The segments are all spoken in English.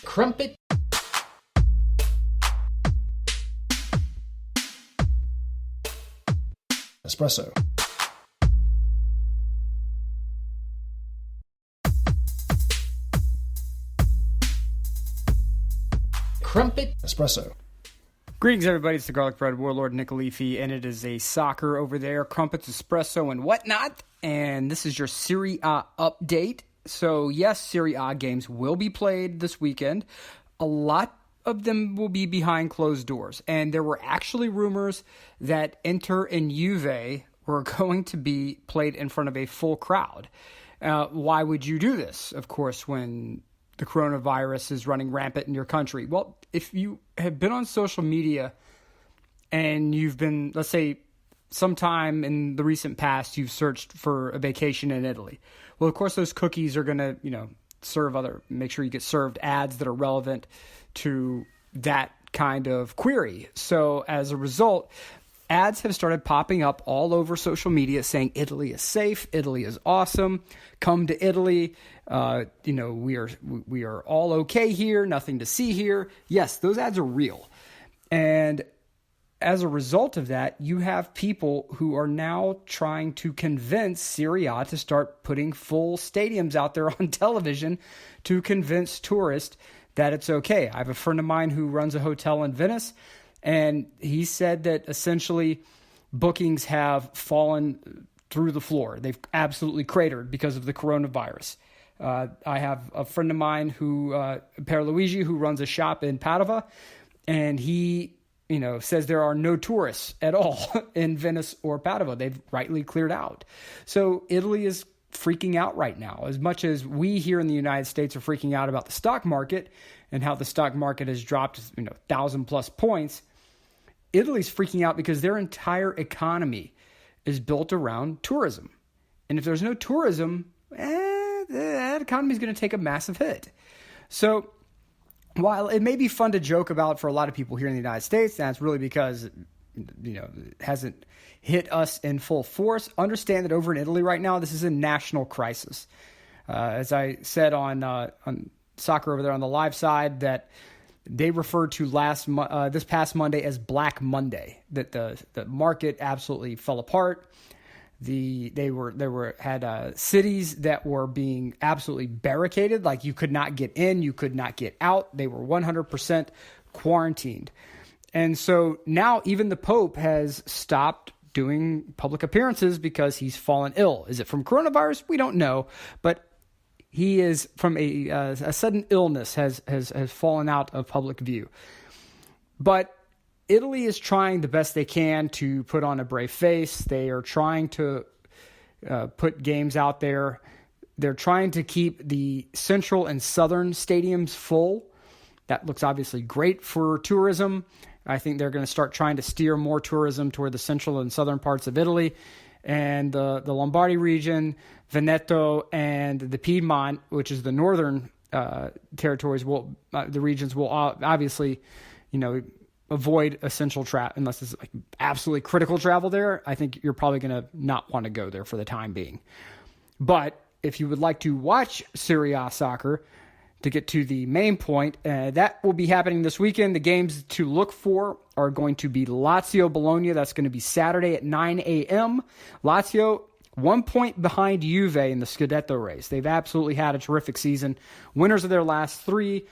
Crumpet. Espresso. Crumpet. Espresso. Greetings, everybody. It's the Garlic Bread Warlord, Nick Alifi, and it is a soccer over there, Crumpets, Espresso, and whatnot. And this is your Serie A update. So, yes, Serie A games will be played this weekend. A lot of them will be behind closed doors. And there were actually rumors that Inter and Juve were going to be played in front of a full crowd. Why would you do this, of course, when the coronavirus is running rampant in your country? Well, if you have been on social media and you've been, let's say, sometime in the recent past, you've searched for a vacation in Italy. Well, of course, those cookies are going to, make sure you get served ads that are relevant to that kind of query. So as a result, ads have started popping up all over social media saying Italy is safe, Italy is awesome, come to Italy, we are all okay here, nothing to see here. Yes, those ads are real. And as a result of that, you have people who are now trying to convince Serie A to start putting full stadiums out there on television to convince tourists that it's okay. I have a friend of mine who runs a hotel in Venice, and he said that essentially bookings have fallen through the floor. They've absolutely cratered because of the coronavirus. I have a friend of mine who, Pierluigi, who runs a shop in Padova, and he, says there are no tourists at all in Venice or Padova. They've rightly cleared out. So Italy is freaking out right now. As much as we here in the United States are freaking out about the stock market and how the stock market has dropped, 1,000+ points, Italy's freaking out because their entire economy is built around tourism. And if there's no tourism, that economy is going to take a massive hit. So while it may be fun to joke about for a lot of people here in the United States, that's really because it hasn't hit us in full force. Understand that over in Italy right now, this is a national crisis. As I said on soccer over there on the live side, that they referred to this past Monday as Black Monday. That the market absolutely fell apart. Had cities that were being absolutely barricaded, like you could not get in, you could not get out. They were 100% quarantined. And so now even the Pope has stopped doing public appearances because he's fallen ill. Is it from coronavirus? We don't know, but he is from a sudden illness has fallen out of public view. But Italy is trying the best they can to put on a brave face. They are trying to put games out there. They're trying to keep the central and southern stadiums full. That looks obviously great for tourism. I think they're going to start trying to steer more tourism toward the central and southern parts of Italy. And the Lombardy region, Veneto, and the Piedmont, which is the northern territories, the regions will obviously, avoid essential travel unless it's like absolutely critical travel there. I think you're probably going to not want to go there for the time being. But if you would like to watch Serie A soccer, to get to the main point, that will be happening this weekend. The games to look for are going to be Lazio-Bologna. That's going to be Saturday at 9 a.m. Lazio, 1 point behind Juve in the Scudetto race. They've absolutely had a terrific season. Winners of their last 3.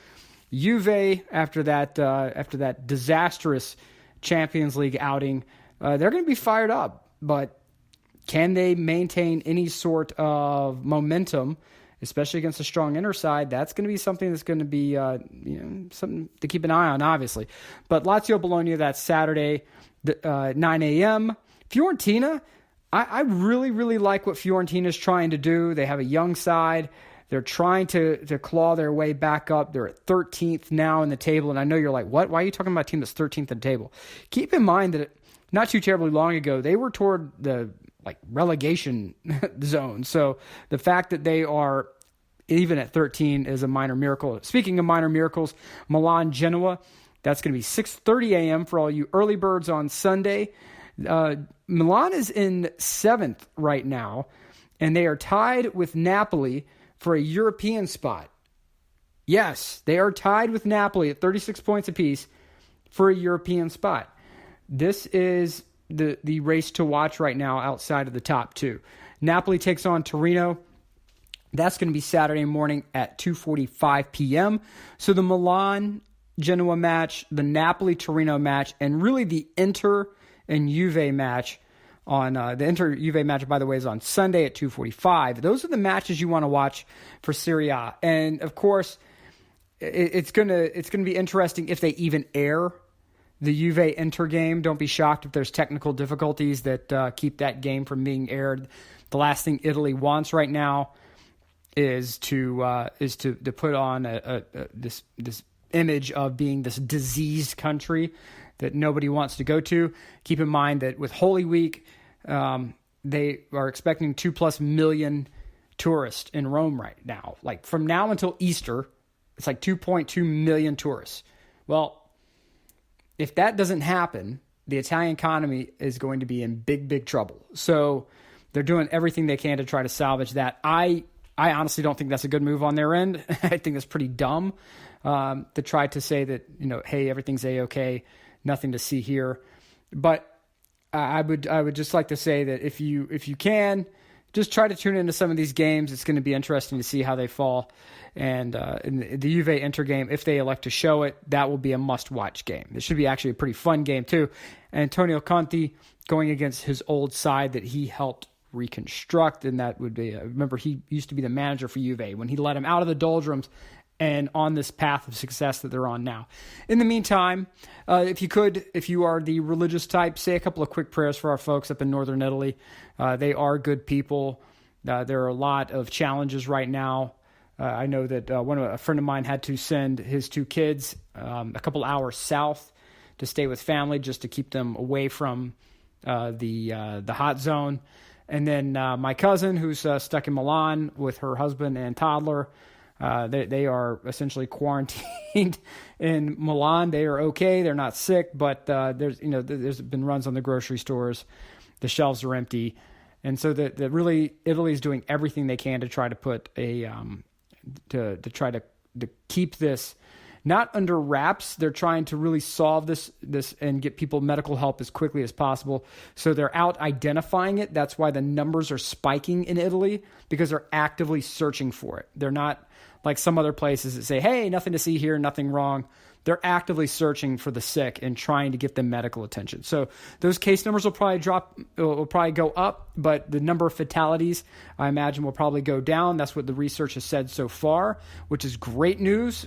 Juve, after that disastrous Champions League outing, they're going to be fired up. But can they maintain any sort of momentum, especially against a strong Inter side? That's going to be something that's going to be something to keep an eye on, obviously. But Lazio-Bologna, that's Saturday, 9 a.m. Fiorentina, I really, really like what Fiorentina's trying to do. They have a young side. They're trying to claw their way back up. They're at 13th now in the table. And I know you're like, what? Why are you talking about a team that's 13th in the table? Keep in mind that not too terribly long ago, they were toward the relegation zone. So the fact that they are even at 13 is a minor miracle. Speaking of minor miracles, Milan-Genoa, that's going to be 6:30 a.m. for all you early birds on Sunday. Milan is in 7th right now, and they are tied with Napoli for a European spot. Yes, they are tied with Napoli at 36 points apiece for a European spot. This is the race to watch right now outside of the top two. Napoli takes on Torino. That's going to be Saturday morning at 2:45 p.m. So the Milan-Genoa match, the Napoli-Torino match, and really the Inter and Juve match on the Inter-Juve match, by the way, is on Sunday at 2:45. Those are the matches you want to watch for Serie A. And, of course, it's gonna be interesting if they even air the Juve-Inter game. Don't be shocked if there's technical difficulties that keep that game from being aired. The last thing Italy wants right now is to put on this image of being this diseased country that nobody wants to go to. Keep in mind that with Holy Week, they are expecting 2+ million tourists in Rome right now. Like from now until Easter, it's like 2.2 million tourists. Well, if that doesn't happen, the Italian economy is going to be in big, big trouble. So they're doing everything they can to try to salvage that. I honestly don't think that's a good move on their end. I think that's pretty dumb to try to say that, hey, everything's A-okay, nothing to see here. But I would just like to say that if you can, just try to tune into some of these games. It's going to be interesting to see how they fall. And in the Juve-Inter game, if they elect to show it, that will be a must-watch game. It should be actually a pretty fun game, too. Antonio Conte going against his old side that he helped reconstruct, and that would be, remember, he used to be the manager for Juve when he let him out of the doldrums and on this path of success that they're on now. In the meantime, if you are the religious type, say a couple of quick prayers for our folks up in northern Italy. They are good people. There are a lot of challenges right now. I know that a friend of mine had to send his 2 kids a couple hours south to stay with family just to keep them away from the hot zone. And then my cousin, who's stuck in Milan with her husband and toddler, they are essentially quarantined in Milan. They are okay; they're not sick, but there's been runs on the grocery stores. The shelves are empty, and so that really Italy is doing everything they can to try to put to try to keep this not under wraps. They're trying to really solve this and get people medical help as quickly as possible. So they're out identifying it. That's why the numbers are spiking in Italy, because they're actively searching for it. They're not like some other places that say, hey, nothing to see here, nothing wrong. They're actively searching for the sick and trying to get them medical attention. So those case numbers will probably go up, but the number of fatalities, I imagine, will probably go down. That's what the research has said so far, which is great news.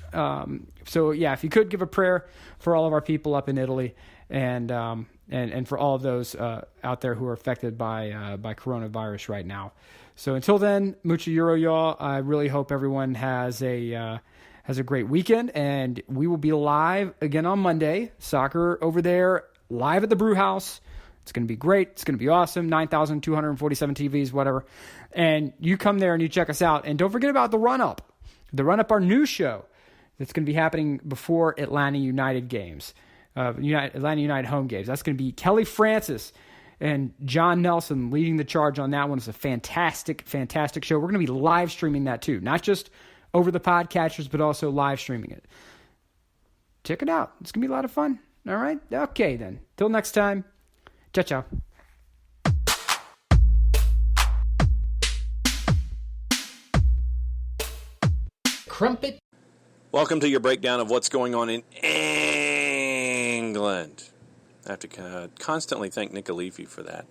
So yeah, if you could give a prayer for all of our people up in Italy and for all of those out there who are affected by coronavirus right now. So until then, mucho euro, y'all. I really hope everyone has a great weekend, and we will be live again on Monday. Soccer over there, live at the Brew House. It's going to be great. It's going to be awesome. 9,247 TVs, whatever. And you come there and you check us out. And don't forget about the Run-Up. The Run-Up, our new show that's going to be happening before Atlanta United games. Atlanta United home games. That's going to be Kelly Francis and John Nelson leading the charge on that one. It's a fantastic, fantastic show. We're going to be live streaming that too. Not just over the podcatchers, but also live streaming it. Check it out. It's going to be a lot of fun. All right? Okay, then. Till next time. Ciao, ciao. Crumpet. Welcome to your breakdown of what's going on in England. I have to constantly thank Nick Alifi for that.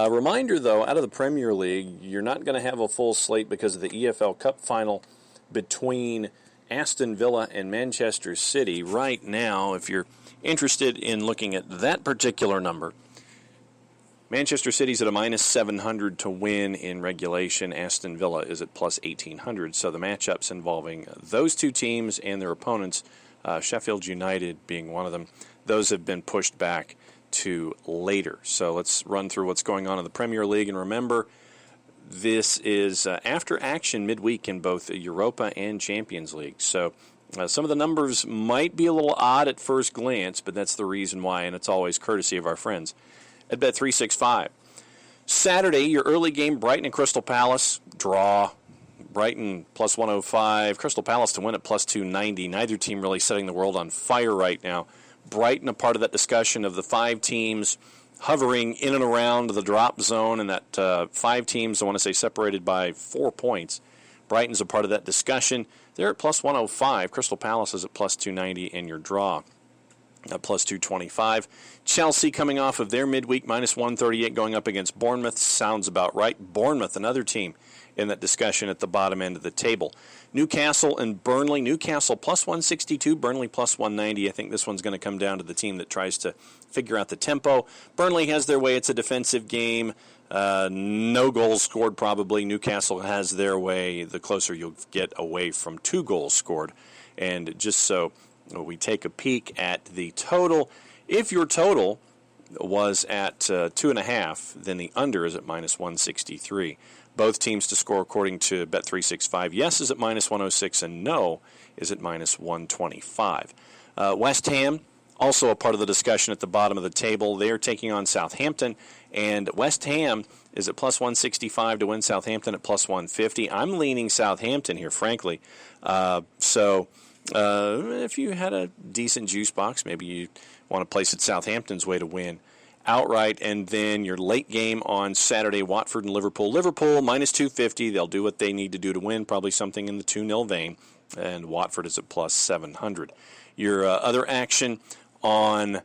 Reminder, though, out of the Premier League, you're not going to have a full slate because of the EFL Cup final between Aston Villa and Manchester City. Right now, if you're interested in looking at that particular number, Manchester City's at a -700 to win in regulation. Aston Villa is at +1800. So the matchups involving those two teams and their opponents, Sheffield United being one of them, those have been pushed back to later. So let's run through what's going on in the Premier League. And remember, this is after action midweek in both Europa and Champions League. So some of the numbers might be a little odd at first glance, but that's the reason why, and it's always courtesy of our friends at Bet365. Saturday, your early game, Brighton and Crystal Palace, draw. Brighton plus 105. Crystal Palace to win at plus 290. Neither team really setting the world on fire right now. Brighton a part of that discussion of the 5 teams hovering in and around the drop zone, and that 5 teams, I want to say, separated by 4 points. Brighton's a part of that discussion. They're at plus 105. Crystal Palace is at plus 290, and your draw at plus 225. Chelsea coming off of their midweek minus 138 going up against Bournemouth. Sounds about right. Bournemouth, another team in that discussion at the bottom end of the table. Newcastle and Burnley. Newcastle plus 162, Burnley plus 190. I think this one's going to come down to the team that tries to figure out the tempo. Burnley has their way. It's a defensive game. No goals scored probably. Newcastle has their way. The closer you'll get away from 2 goals scored. And just so we take a peek at the total. If your total was at 2.5, then the under is at minus 163. Both teams to score according to Bet365. Yes is at minus 106, and no is at minus 125. West Ham, also a part of the discussion at the bottom of the table. They are taking on Southampton, and West Ham is at plus 165 to win. Southampton at plus 150. I'm leaning Southampton here, frankly. If you had a decent juice box, maybe you want to place it Southampton's way to win outright. And then your late game on Saturday, Watford and Liverpool. Liverpool minus 250. They'll do what they need to do to win, probably something in the 2-0 vein. And Watford is at plus 700. Your other action on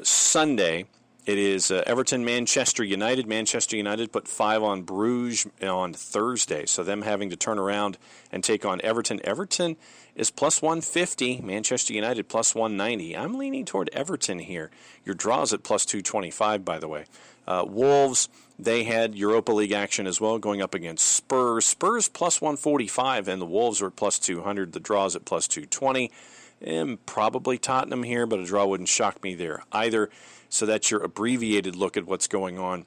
Sunday, it is Everton, Manchester United. Manchester United put 5 on Bruges on Thursday, so them having to turn around and take on Everton. Everton is plus 150, Manchester United plus 190. I'm leaning toward Everton here. Your draw is at plus 225, by the way. Wolves, they had Europa League action as well, going up against Spurs. Spurs plus 145, and the Wolves are at plus 200. The draw is at plus 220. And probably Tottenham here, but a draw wouldn't shock me there either. So that's your abbreviated look at what's going on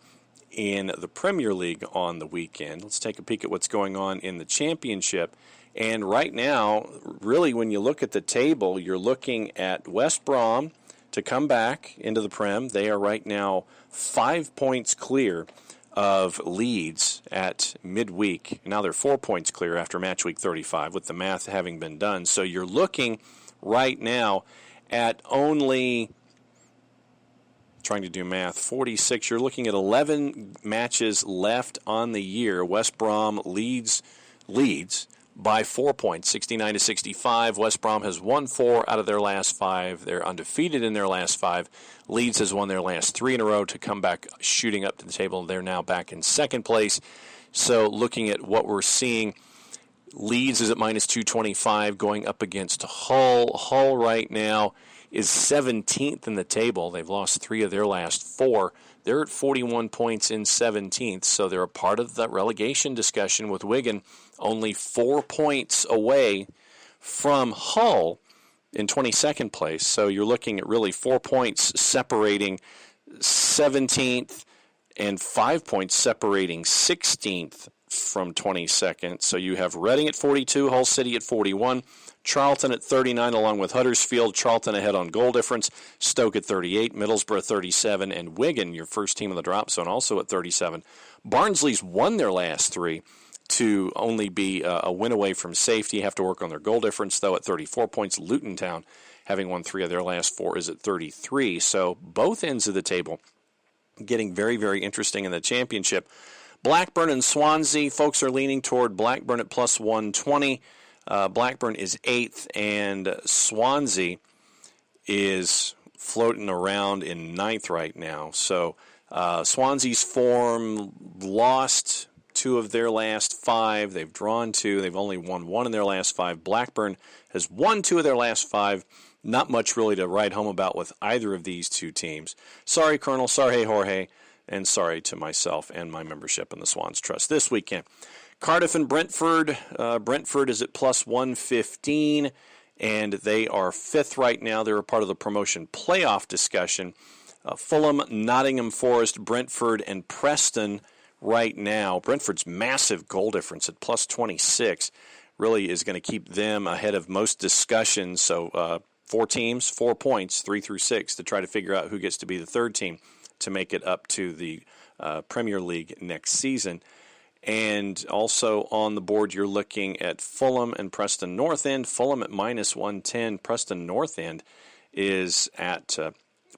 in the Premier League on the weekend. Let's take a peek at what's going on in the Championship. And right now, really, when you look at the table, you're looking at West Brom to come back into the Prem. They are right now 5 points clear of Leeds at midweek. Now they're 4 points clear after match week 35, with the math having been done. So you're looking right now at only, trying to do math, 46. You're looking at 11 matches left on the year. West Brom leads by 4 points, 69 to 65. West Brom has won 4 out of their last 5. They're undefeated in their last 5. Leeds has won their last 3 in a row to come back shooting up to the table. They're now back in second place. So looking at what we're seeing, Leeds is at minus 225 going up against Hull. Hull right now is 17th in the table. They've lost 3 of their last 4. They're at 41 points in 17th, so they're a part of the relegation discussion with Wigan, only 4 points away from Hull in 22nd place. So you're looking at really 4 points separating 17th and 5 points separating 16th from 22nd. So you have Reading at 42, Hull City at 41, Charlton at 39 along with Huddersfield. Charlton ahead on goal difference. Stoke at 38, Middlesbrough 37, and Wigan, your first team in the drop zone, also at 37. Barnsley's won their last 3 to only be a win away from safety. Have to work on their goal difference, though, at 34 points. Luton Town, having won 3 of their last 4, is at 33. So both ends of the table getting very, very interesting in the Championship. Blackburn and Swansea, folks are leaning toward Blackburn at plus 120. Blackburn is 8th, and Swansea is floating around in 9th right now. So Swansea's form, lost 2 of their last 5. They've drawn 2. They've only won 1 in their last 5. Blackburn has won 2 of their last 5. Not much really to write home about with either of these 2 teams. Sorry, Colonel. Sorry, Jorge. And sorry to myself and my membership in the Swans Trust this weekend. Cardiff and Brentford. Brentford is at plus 115, and they are 5th right now. They're a part of the promotion playoff discussion. Fulham, Nottingham Forest, Brentford, and Preston right now. Brentford's massive goal difference at plus 26 really is going to keep them ahead of most discussions. So 4 teams, 4 points, 3 through 6, to try to figure out who gets to be the 3rd team to make it up to the Premier League next season. And also on the board, you're looking at Fulham and Preston North End. Fulham at minus 110. Preston North End is at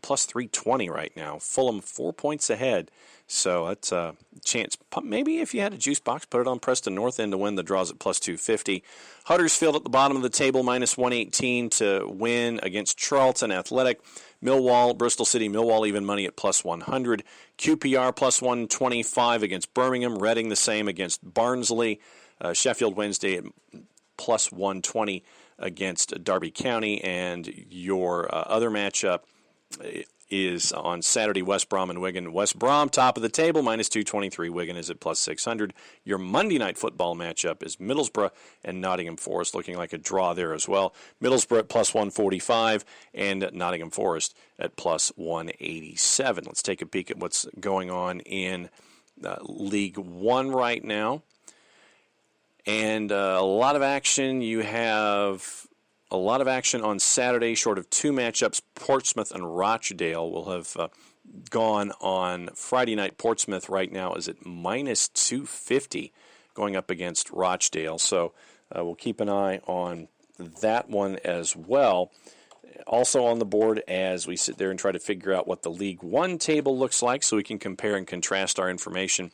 plus 320 right now. Fulham 4 points ahead. So that's a chance. Maybe if you had a juice box, put it on Preston North End to win. The draws at plus 250. Huddersfield at the bottom of the table, minus 118 to win against Charlton Athletic. Millwall, Bristol City, Millwall even money at plus 100. QPR plus 125 against Birmingham. Reading the same against Barnsley. Sheffield Wednesday at plus 120 against Derby County. And your other matchup is on Saturday, West Brom and Wigan. West Brom, top of the table, minus 223. Wigan is at plus 600. Your Monday night football matchup is Middlesbrough and Nottingham Forest, looking like a draw there as well. Middlesbrough at plus 145 and Nottingham Forest at plus 187. Let's take a peek at what's going on in League One right now. And a lot of action. You have a lot of action on Saturday, short of two matchups. Portsmouth and Rochdale will have gone on Friday night. Portsmouth right now is at minus 250 going up against Rochdale. So we'll keep an eye on that one as well. Also on the board as we sit there and try to figure out what the League One table looks like so we can compare and contrast our information.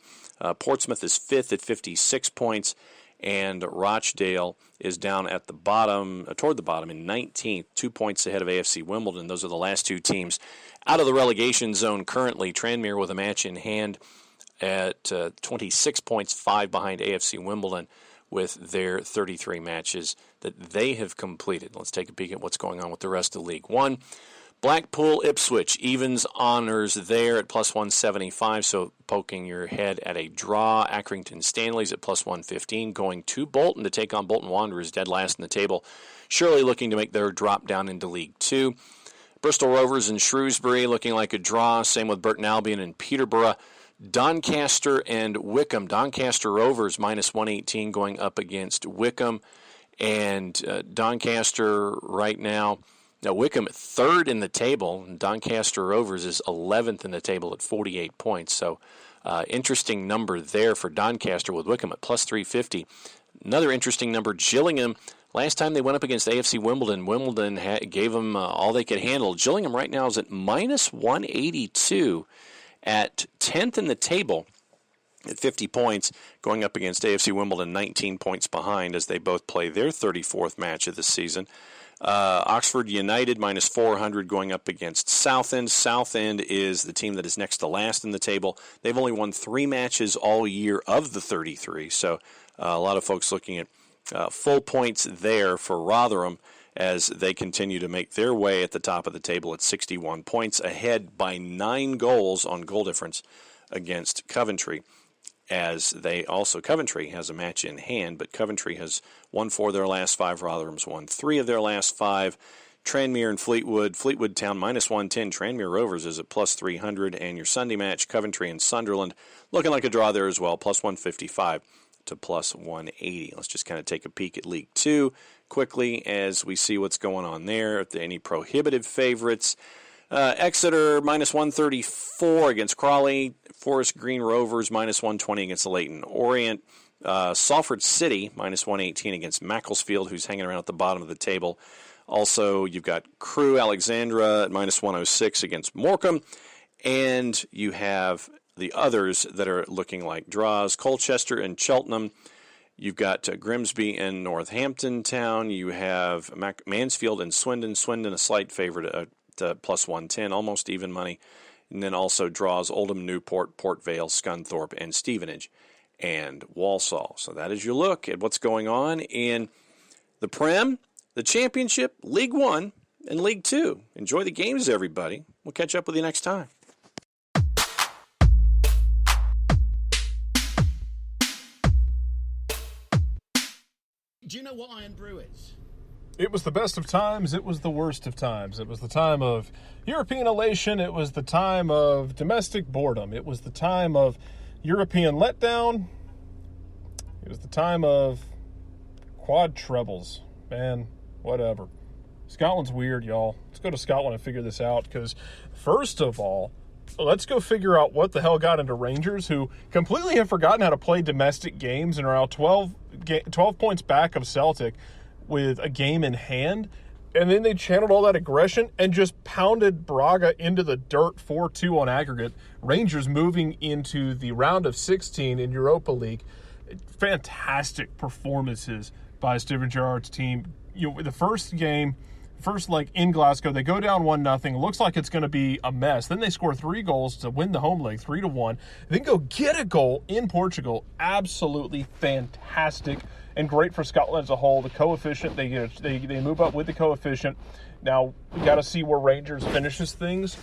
Portsmouth is fifth at 56 points. And Rochdale is down at the bottom, toward the bottom, in 19th, 2 points ahead of AFC Wimbledon. Those are the last two teams out of the relegation zone currently. Tranmere with a match in hand at 26 points, 5 behind AFC Wimbledon with their 33 matches that they have completed. Let's take a peek at what's going on with the rest of League One. Blackpool, Ipswich, evens honors there at plus 175, so poking your head at a draw. Accrington Stanley's at plus 115, going to Bolton to take on Bolton Wanderers, dead last in the table. Surely looking to make their drop down into League Two. Bristol Rovers and Shrewsbury looking like a draw, same with Burton Albion and Peterborough. Doncaster and Wickham. Doncaster Rovers minus 118 going up against Wickham. And Doncaster right now, Wickham third in the table, and Doncaster Rovers is 11th in the table at 48 points. So interesting number there for Doncaster with Wickham at plus 350. Another interesting number, Gillingham. Last time they went up against AFC Wimbledon, Wimbledon gave them all they could handle. Gillingham right now is at minus 182 at 10th in the table at 50 points, going up against AFC Wimbledon 19 points behind as they both play their 34th match of the season. Oxford United minus 400 going up against Southend. Southend is the team that is next to last in the table. They've only won 3 matches all year of the 33, so a lot of folks looking at full points there for Rotherham as they continue to make their way at the top of the table at 61 points, ahead by 9 goals on goal difference against Coventry. As they also, Coventry has a match in hand, but Coventry has won 4 of their last 5. Rotherham's won 3 of their last 5. Tranmere and Fleetwood Town minus 110. Tranmere Rovers is at plus 300. And your Sunday match, Coventry and Sunderland, looking like a draw there as well, plus 155 to plus 180. Let's just kind of take a peek at League Two quickly as we see what's going on there. If there are any prohibitive favorites, Exeter minus 134 against Crawley. Forest Green Rovers minus 120 against the Leyton Orient. Salford City minus 118 against Macclesfield, who's hanging around at the bottom of the table. Also, you've got Crewe Alexandra at minus 106 against Morecambe. And you have the others that are looking like draws. Colchester and Cheltenham. You've got Grimsby and Northampton Town. You have Mansfield and Swindon. Swindon a slight favorite at plus 110, almost even money. And then also draws Oldham, Newport, Port Vale, Scunthorpe, and Stevenage, and Walsall. So that is your look at what's going on in the Prem, the Championship, League One, and League Two. Enjoy the games, everybody. We'll catch up with you next time. Do you know what Iron Brew is? It was the best of times. It was the worst of times. It was the time of European elation. It was the time of domestic boredom. It was the time of European letdown. It was the time of quad trebles. Man, whatever. Scotland's weird, y'all. Let's go to Scotland and figure this out because, first of all, let's go figure out what the hell got into Rangers, who completely have forgotten how to play domestic games and are now 12 points back of Celtic with a game in hand. And then they channeled all that aggression and just pounded Braga into the dirt 4-2 on aggregate. Rangers moving into the round of 16 in Europa League. Fantastic performances by Steven Gerrard's team. The first leg in Glasgow, they go down 1-0. Looks like it's going to be a mess. Then they score 3 goals to win the home leg, 3-1. Then go get a goal in Portugal. Absolutely fantastic and great for Scotland as a whole. The coefficient, they move up with the coefficient. Now, we got to see where Rangers finishes things,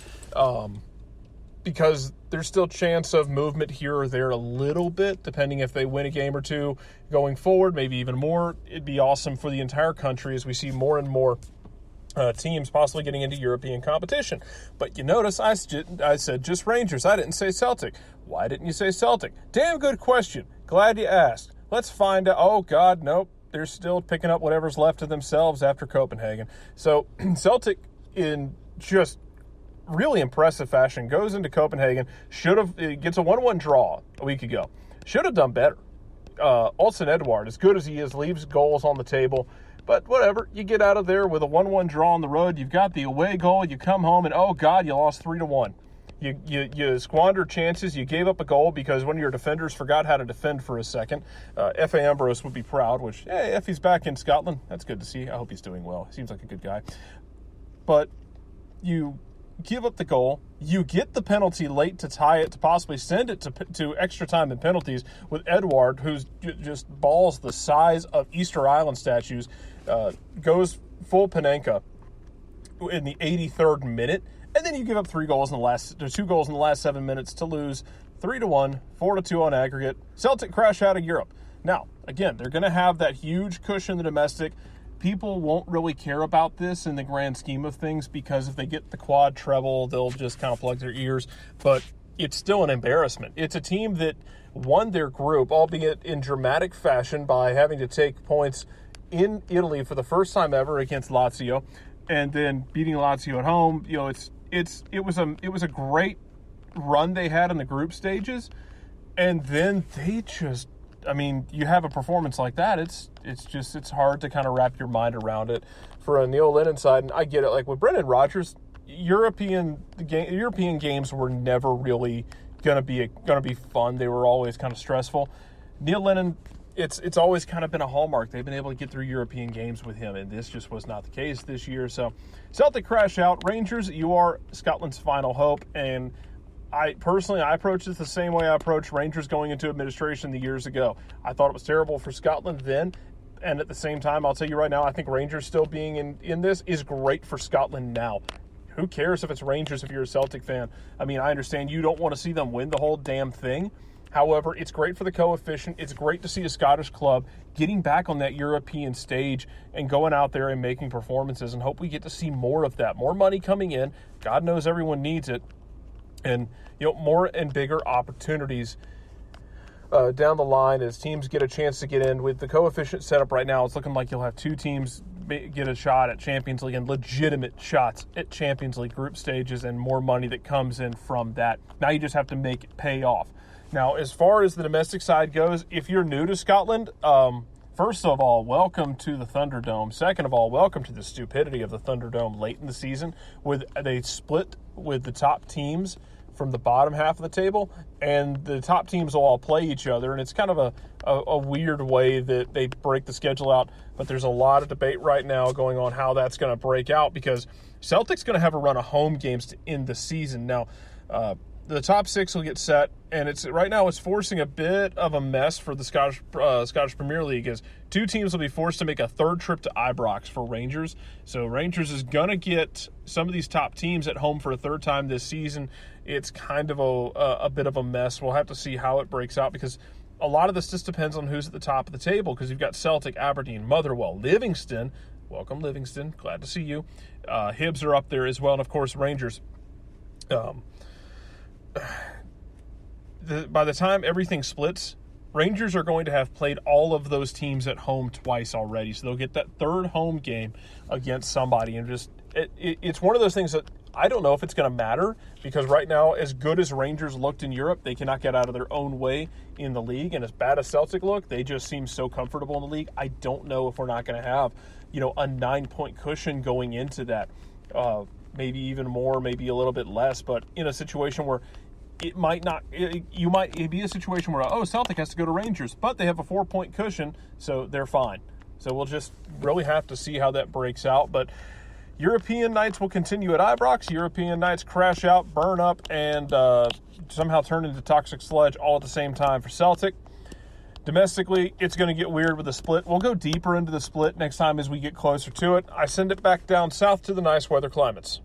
because there's still chance of movement here or there a little bit, depending if they win a game or two going forward, maybe even more. It'd be awesome for the entire country as we see more and more teams possibly getting into European competition. But you notice I said just Rangers. I didn't say Celtic. Why didn't you say Celtic? Damn good question. Glad you asked. Let's find out. Oh, God, nope. They're still picking up whatever's left of themselves after Copenhagen. So Celtic, in just really impressive fashion, goes into Copenhagen. Gets a 1-1 draw a week ago. Should have done better. Olsen Edouard, as good as he is, leaves goals on the table. But whatever, you get out of there with a 1-1 draw on the road. You've got the away goal. You come home and, oh, God, you lost 3-1. You squandered chances. You gave up a goal because one of your defenders forgot how to defend for a second. F.A. Ambrose would be proud, which, hey, if he's back in Scotland, that's good to see. I hope he's doing well. He seems like a good guy. But you give up the goal. You get the penalty late to tie it, to possibly send it to extra time and penalties with Edouard, who's just balls the size of Easter Island statues, goes full Panenka in the 83rd minute. And then you give up 2 goals in the last 7 minutes to lose 3-1, 4-2 on aggregate. Celtic crash out of Europe. Now, again, they're going to have that huge cushion in the domestic. People won't really care about this in the grand scheme of things, because if they get the quad treble, they'll just kind of plug their ears. But it's still an embarrassment. It's a team that won their group, albeit in dramatic fashion, by having to take points in Italy for the first time ever against Lazio, and then beating Lazio at home. It was a great run they had in the group stages, and then they just, you have a performance like that, it's hard to kind of wrap your mind around it. For a Neil Lennon side, and I get it, like with Brendan Rodgers, European games were never really gonna be fun. They were always kind of stressful. Neil Lennon, it's always kind of been a hallmark. They've been able to get through European games with him, and this just was not the case this year. So Celtic crash out. Rangers, you are Scotland's final hope, and I approached it the same way I approached Rangers going into administration the years ago. I thought it was terrible for Scotland then, and at the same time, I'll tell you right now, I think Rangers still being in this is great for Scotland now. Who cares if it's Rangers if you're a Celtic fan? I understand you don't want to see them win the whole damn thing. However, it's great for the coefficient. It's great to see a Scottish club getting back on that European stage and going out there and making performances, and hope we get to see more of that. More money coming in. God knows everyone needs it. And, more and bigger opportunities down the line as teams get a chance to get in. With the coefficient set up right now, it's looking like you'll have 2 teams get a shot at Champions League, and legitimate shots at Champions League group stages, and more money that comes in from that. Now you just have to make it pay off. Now, as far as the domestic side goes, if you're new to Scotland, first of all, welcome to the Thunderdome. Second of all, welcome to the stupidity of the Thunderdome late in the season. They split with the top teams from the bottom half of the table, and the top teams will all play each other, and it's kind of a weird way that they break the schedule out. But there's a lot of debate right now going on how that's going to break out, because Celtic's going to have a run of home games to end the season. Now, the top 6 will get set, and right now it's forcing a bit of a mess for the Scottish Premier League, as 2 teams will be forced to make a 3rd trip to Ibrox for Rangers. So Rangers is going to get some of these top teams at home for a 3rd time this season. It's kind of a bit of a mess. We'll have to see how it breaks out, because a lot of this just depends on who's at the top of the table, because you've got Celtic, Aberdeen, Motherwell, Livingston. Welcome, Livingston. Glad to see you. Hibs are up there as well, and, of course, Rangers. By the time everything splits, Rangers are going to have played all of those teams at home twice already, so they'll get that 3rd home game against somebody. And it's one of those things that I don't know if it's going to matter because right now, as good as Rangers looked in Europe, they cannot get out of their own way in the league. And as bad as Celtic look, they just seem so comfortable in the league. I don't know if we're not going to have, a 9-point cushion going into that. Maybe even more, maybe a little bit less. But in a situation where it might not, it'd be a situation where, Celtic has to go to Rangers, but they have a 4-point cushion, so they're fine. So we'll just really have to see how that breaks out. But European nights will continue at Ibrox. European nights crash out, burn up, and somehow turn into toxic sludge all at the same time for Celtic. Domestically, it's going to get weird with the split. We'll go deeper into the split next time as we get closer to it. I send it back down south to the nice weather climates.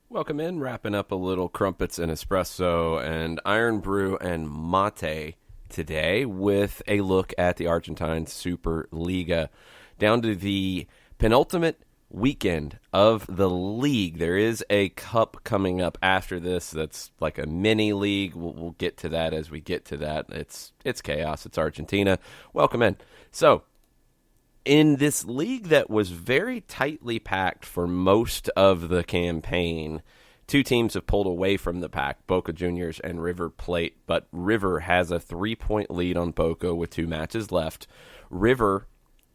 Welcome in, wrapping up a little Crumpets and Espresso and Iron Brew and Mate today with a look at the Argentine Superliga. Down to the penultimate weekend of the league. There is a cup coming up after this that's like a mini league. We'll get to that as we get to that. It's chaos. It's Argentina. Welcome in. So, in this league that was very tightly packed for most of the campaign, two teams have pulled away from the pack, Boca Juniors and River Plate, but River has a 3-point lead on Boca with 2 matches left. River,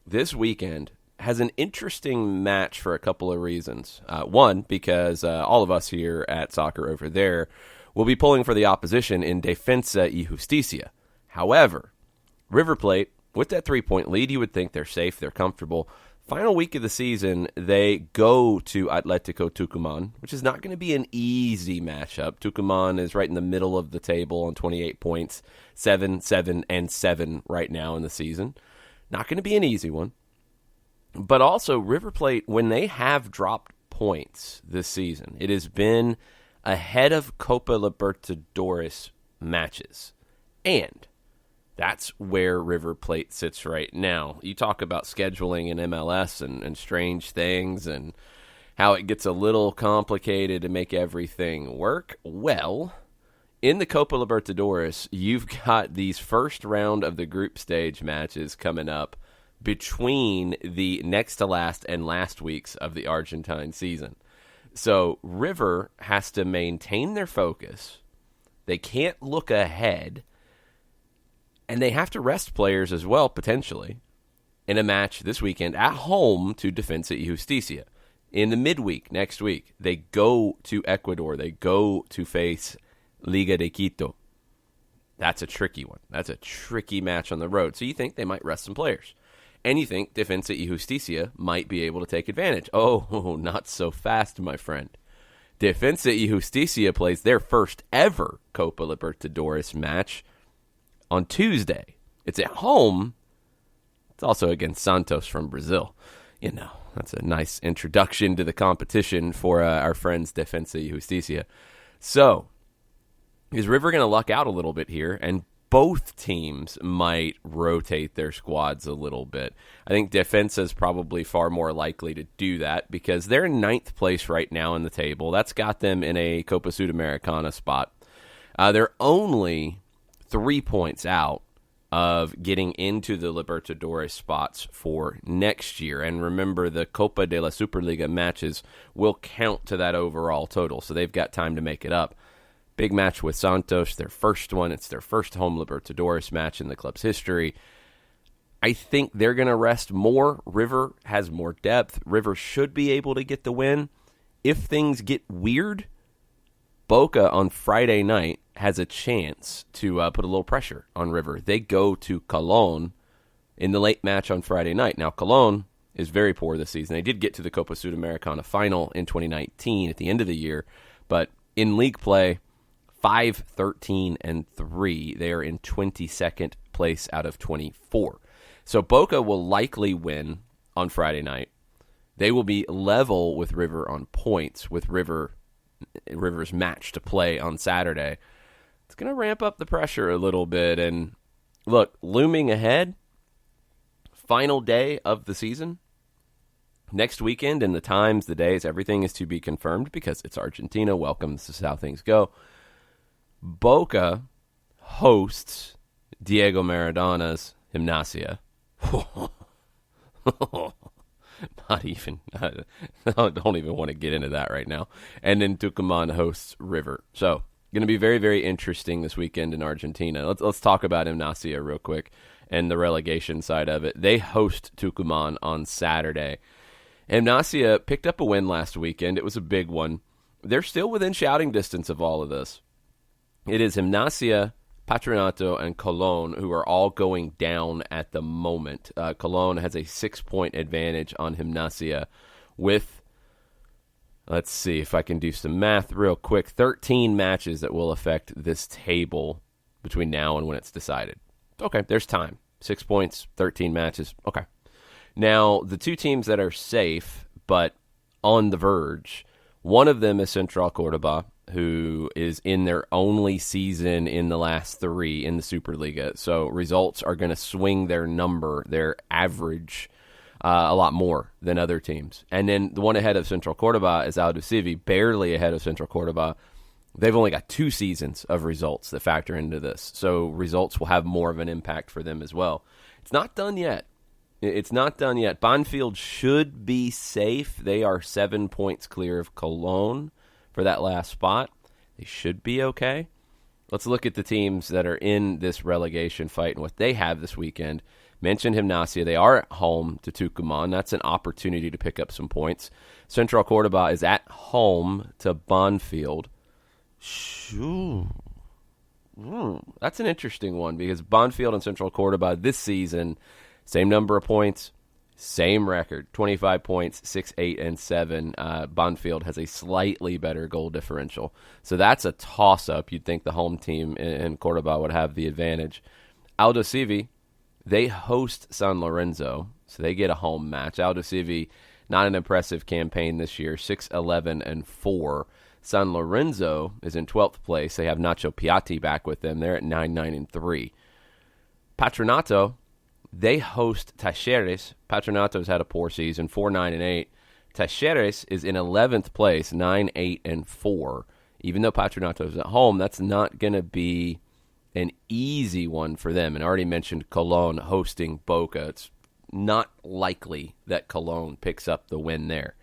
this weekend, has an interesting match for a couple of reasons. One, because all of us here at Soccer Over There will be pulling for the opposition in Defensa y Justicia. However, River Plate, with that 3-point lead, you would think they're safe, they're comfortable. Final week of the season, they go to Atletico Tucumán, which is not going to be an easy matchup. Tucumán is right in the middle of the table on 28 points, 7, 7, and 7 right now in the season. Not going to be an easy one. But also, River Plate, when they have dropped points this season, it has been ahead of Copa Libertadores matches. And that's where River Plate sits right now. You talk about scheduling in MLS and strange things and how it gets a little complicated to make everything work. Well, in the Copa Libertadores, you've got these first round of the group stage matches coming up between the next to last and last weeks of the Argentine season. So River has to maintain their focus. They can't look ahead. And they have to rest players as well, potentially, in a match this weekend at home to Defensa y Justicia. In the midweek, next week, they go to Ecuador. They go to face Liga de Quito. That's a tricky one. That's a tricky match on the road. So you think they might rest some players. And you think Defensa y Justicia might be able to take advantage. Oh, not so fast, my friend. Defensa y Justicia plays their first ever Copa Libertadores match on Tuesday. It's at home. It's also against Santos from Brazil. That's a nice introduction to the competition for our friends Defensa y Justicia. So, is River going to luck out a little bit here? And both teams might rotate their squads a little bit. I think Defensa is probably far more likely to do that because they're in 9th place right now in the table. That's got them in a Copa Sudamericana spot. They're only 3 points out of getting into the Libertadores spots for next year. And remember, the Copa de la Superliga matches will count to that overall total, so they've got time to make it up. Big match with Santos, their first one. It's their first home Libertadores match in the club's history. I think they're going to rest more. River has more depth. River should be able to get the win. If things get weird, Boca on Friday night has a chance to put a little pressure on River. They go to Colón in the late match on Friday night. Now, Colón is very poor this season. They did get to the Copa Sudamericana final in 2019 at the end of the year, but in league play, 5-13-3. They are in 22nd place out of 24. So Boca will likely win on Friday night. They will be level with River on points with River's match to play on Saturday. It's going to ramp up the pressure a little bit. And look, looming ahead, final day of the season, next weekend, and the times, the days, everything is to be confirmed because it's Argentina. Welcome, this is how things go. Boca hosts Diego Maradona's Gimnasia. Not even. I don't even want to get into that right now. And then Tucumán hosts River. So, going to be very, very interesting this weekend in Argentina. Let's talk about Gimnasia real quick and the relegation side of it. They host Tucumán on Saturday. Gimnasia picked up a win last weekend. It was a big one. They're still within shouting distance of all of this. It is Gimnasia, Patronato, and Colón who are all going down at the moment. Colón has a 6-point advantage on Gimnasia with, let's see if I can do some math real quick, 13 matches that will affect this table between now and when it's decided. Okay, there's time. 6 points, 13 matches. Okay. Now, the two teams that are safe but on the verge, one of them is Central Córdoba, who is in their only season in the last 3 in the Superliga. So results are going to swing their number, their average, a lot more than other teams. And then the one ahead of Central Córdoba is Aldosivi, barely ahead of Central Córdoba. They've only got 2 seasons of results that factor into this. So results will have more of an impact for them as well. It's not done yet. It's not done yet. Banfield should be safe. They are 7 points clear of Colón for that last spot. They should be okay. Let's look at the teams that are in this relegation fight and what they have this weekend. Mentioned Gimnasia. They are at home to Tucumán. That's an opportunity to pick up some points. Central Córdoba is at home to Banfield. That's an interesting one because Banfield and Central Córdoba this season, same number of points, same record, 25 points, 6, 8, and 7. Banfield has a slightly better goal differential. So that's a toss-up. You'd think the home team in Córdoba would have the advantage. Aldosivi, they host San Lorenzo, so they get a home match. Aldosivi, not an impressive campaign this year, 6, 11, and 4. San Lorenzo is in 12th place. They have Nacho Piatti back with them. They're at 9, 9, and 3. Patronato, they host Talleres. Patronato's had a poor season, 4, 9, and 8. Talleres is in 11th place, 9, 8, and 4. Even though Patronato's at home, that's not going to be an easy one for them. And I already mentioned Colón hosting Boca. It's not likely that Colón picks up the win there.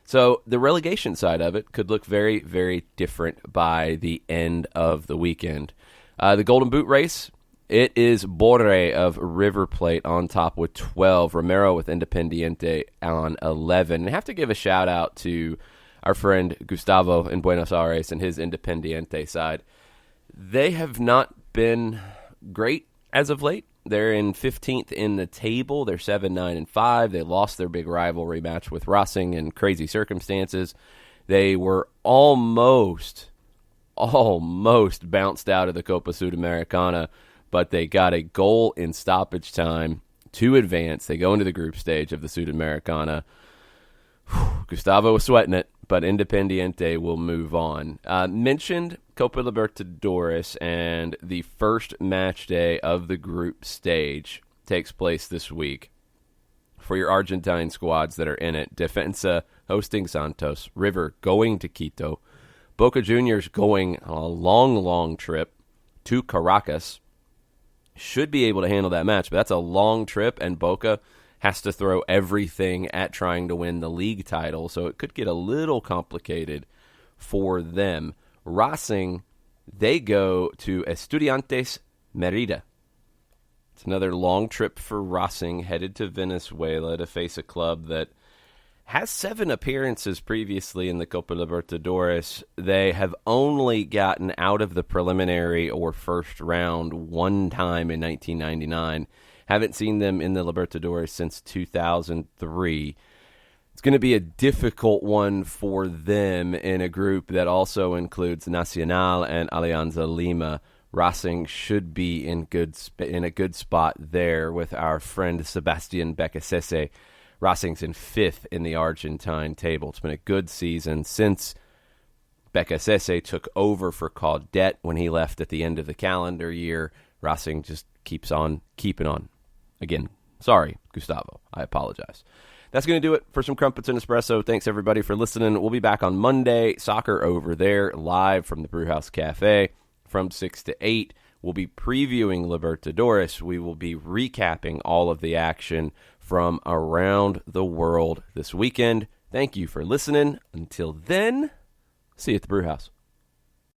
So the relegation side of it could look very, very different by the end of the weekend. The Golden Boot race, it is Borre of River Plate on top with 12. Romero with Independiente on 11. And I have to give a shout-out to our friend Gustavo in Buenos Aires and his Independiente side. They have not been great as of late. They're in 15th in the table. They're 7, 9, and 5. They lost their big rivalry match with Racing in crazy circumstances. They were almost bounced out of the Copa Sudamericana, but they got a goal in stoppage time to advance. They go into the group stage of the Sudamericana. Gustavo was sweating it, but Independiente will move on. Mentioned Copa Libertadores, and the first match day of the group stage takes place this week. For your Argentine squads that are in it, Defensa hosting Santos, River going to Quito, Boca Juniors going on a long trip to Caracas. Should be able to handle that match, but that's a long trip, and Boca has to throw everything at trying to win the league title, so it could get a little complicated for them. Racing, they go to Estudiantes Merida. It's another long trip for Racing, headed to Venezuela to face a club that has 7 appearances previously in the Copa Libertadores. They have only gotten out of the preliminary or first round one time in 1999. Haven't seen them in the Libertadores since 2003. It's going to be a difficult one for them in a group that also includes Nacional and Alianza Lima. Racing should be in a good spot there with our friend Sebastian Becasese. Racing's in 5th in the Argentine table. It's been a good season since Becasese took over for Caudet when he left at the end of the calendar year. Racing just keeps on keeping on. Again, sorry, Gustavo. I apologize. That's going to do it for some Crumpets and Espresso. Thanks, everybody, for listening. We'll be back on Monday. Soccer over there, live from the Brewhouse Cafe from 6 to 8. We'll be previewing Libertadores. We will be recapping all of the action from around the world this weekend. Thank you for listening. Until then, see you at the Brew House.